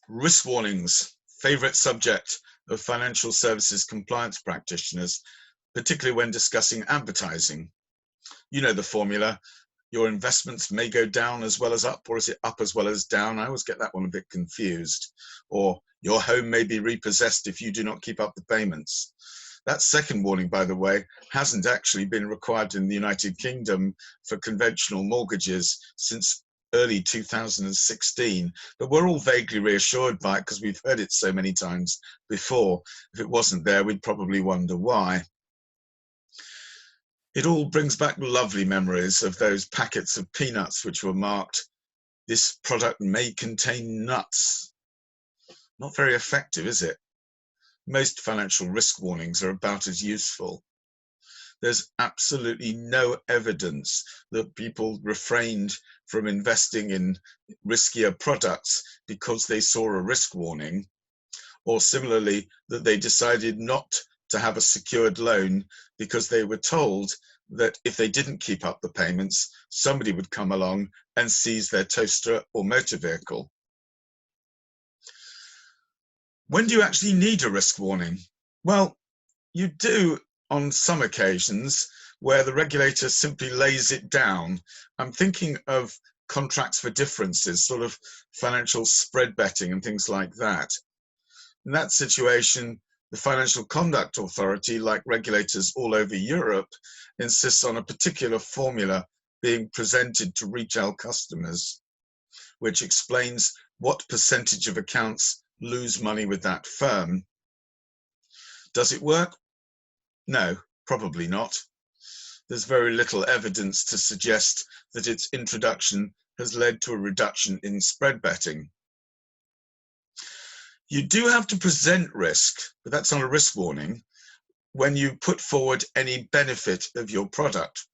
Risk warnings, favorite subject of financial services compliance practitioners, particularly when discussing advertising. You know the formula. Your investments may go down as well as up, or is it up as well as down? I always get that one a bit confused. Or your home may be repossessed if you do not keep up the payments. That second warning, by the way, hasn't actually been required in the United Kingdom for conventional mortgages since early 2016, but we're all vaguely reassured by it because we've heard it so many times before. If it wasn't there, we'd probably wonder why. It all brings back lovely memories of those packets of peanuts which were marked, "This product may contain nuts." Not very effective, is it? Most financial risk warnings are about as useful. There's absolutely no evidence that people refrained from investing in riskier products because they saw a risk warning, or similarly, that they decided not to have a secured loan because they were told that if they didn't keep up the payments, somebody would come along and seize their toaster or motor vehicle. When do you actually need a risk warning? Well, you do on some occasions where the regulator simply lays it down. I'm thinking of contracts for differences, sort of financial spread betting and things like that. In that situation, the Financial Conduct Authority, like regulators all over Europe, insists on a particular formula being presented to retail customers, which explains what percentage of accounts lose money with that firm. Does it work? No, probably not. There's very little evidence to suggest that its introduction has led to a reduction in spread betting. You do have to present risk, but that's not a risk warning, when you put forward any benefit of your product.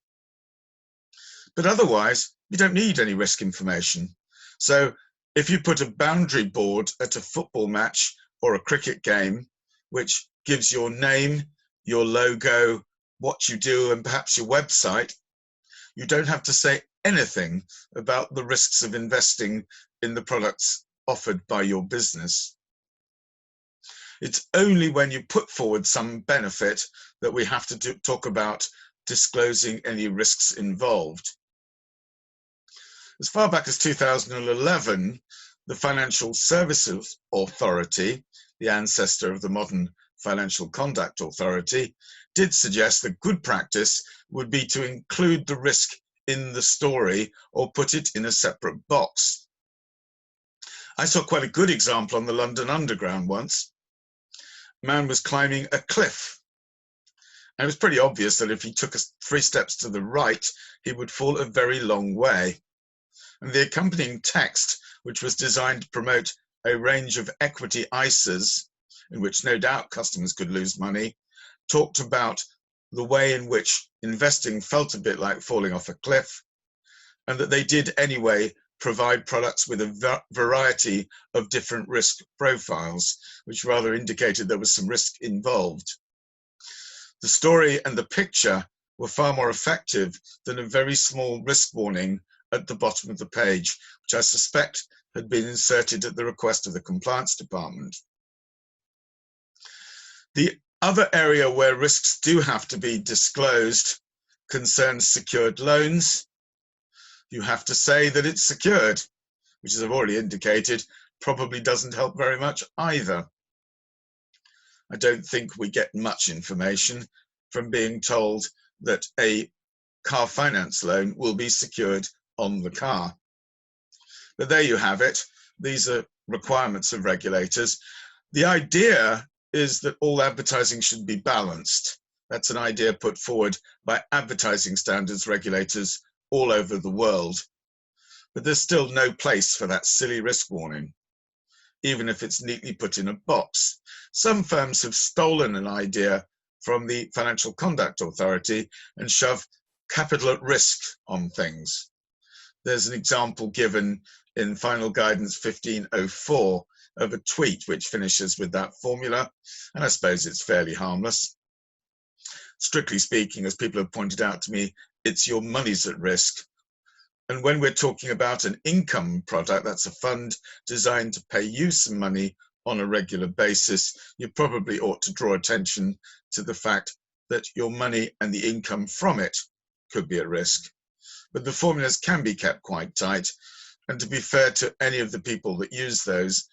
But otherwise, you don't need any risk information. So if you put a boundary board at a football match or a cricket game, which gives your name, your logo, what you do, and perhaps your website, you don't have to say anything about the risks of investing in the products offered by your business. It's only when you put forward some benefit that we have to talk about disclosing any risks involved. As far back as 2011, the Financial Services Authority, the ancestor of the modern Financial Conduct Authority, did suggest that good practice would be to include the risk in the story or put it in a separate box. I saw quite a good example on the London Underground once. A man was climbing a cliff, and it was pretty obvious that if he took 3 steps to the right, he would fall a very long way. And the accompanying text, which was designed to promote a range of equity ISAs, in which no doubt customers could lose money, talked about the way in which investing felt a bit like falling off a cliff, and that they did anyway provide products with a variety of different risk profiles, which rather indicated there was some risk involved. The story and the picture were far more effective than a very small risk warning at the bottom of the page, which I suspect had been inserted at the request of the compliance department. The other area where risks do have to be disclosed concerns secured loans. You have to say that it's secured, which, as I've already indicated, probably doesn't help very much either. I don't think we get much information from being told that a car finance loan will be secured on the car. But there you have it. These are requirements of regulators. The idea is that all advertising should be balanced. That's an idea put forward by advertising standards regulators all over the world. But there's still no place for that silly risk warning, even if it's neatly put in a box. Some firms have stolen an idea from the Financial Conduct Authority and shove capital at risk on things. There's an example given in Final Guidance 1504 of a tweet which finishes with that formula, and I suppose it's fairly harmless. Strictly speaking, as people have pointed out to me, it's your money's at risk. And when we're talking about an income product, that's a fund designed to pay you some money on a regular basis, you probably ought to draw attention to the fact that your money and the income from it could be at risk. But the formulas can be kept quite tight. And to be fair to any of the people that use those,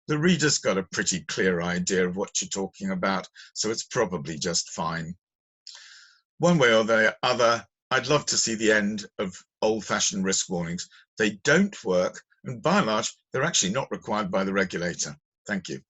the reader's got a pretty clear idea of what you're talking about, so it's probably just fine. One way or the other, I'd love to see the end of old-fashioned risk warnings. They don't work, and by and large, they're actually not required by the regulator. Thank you.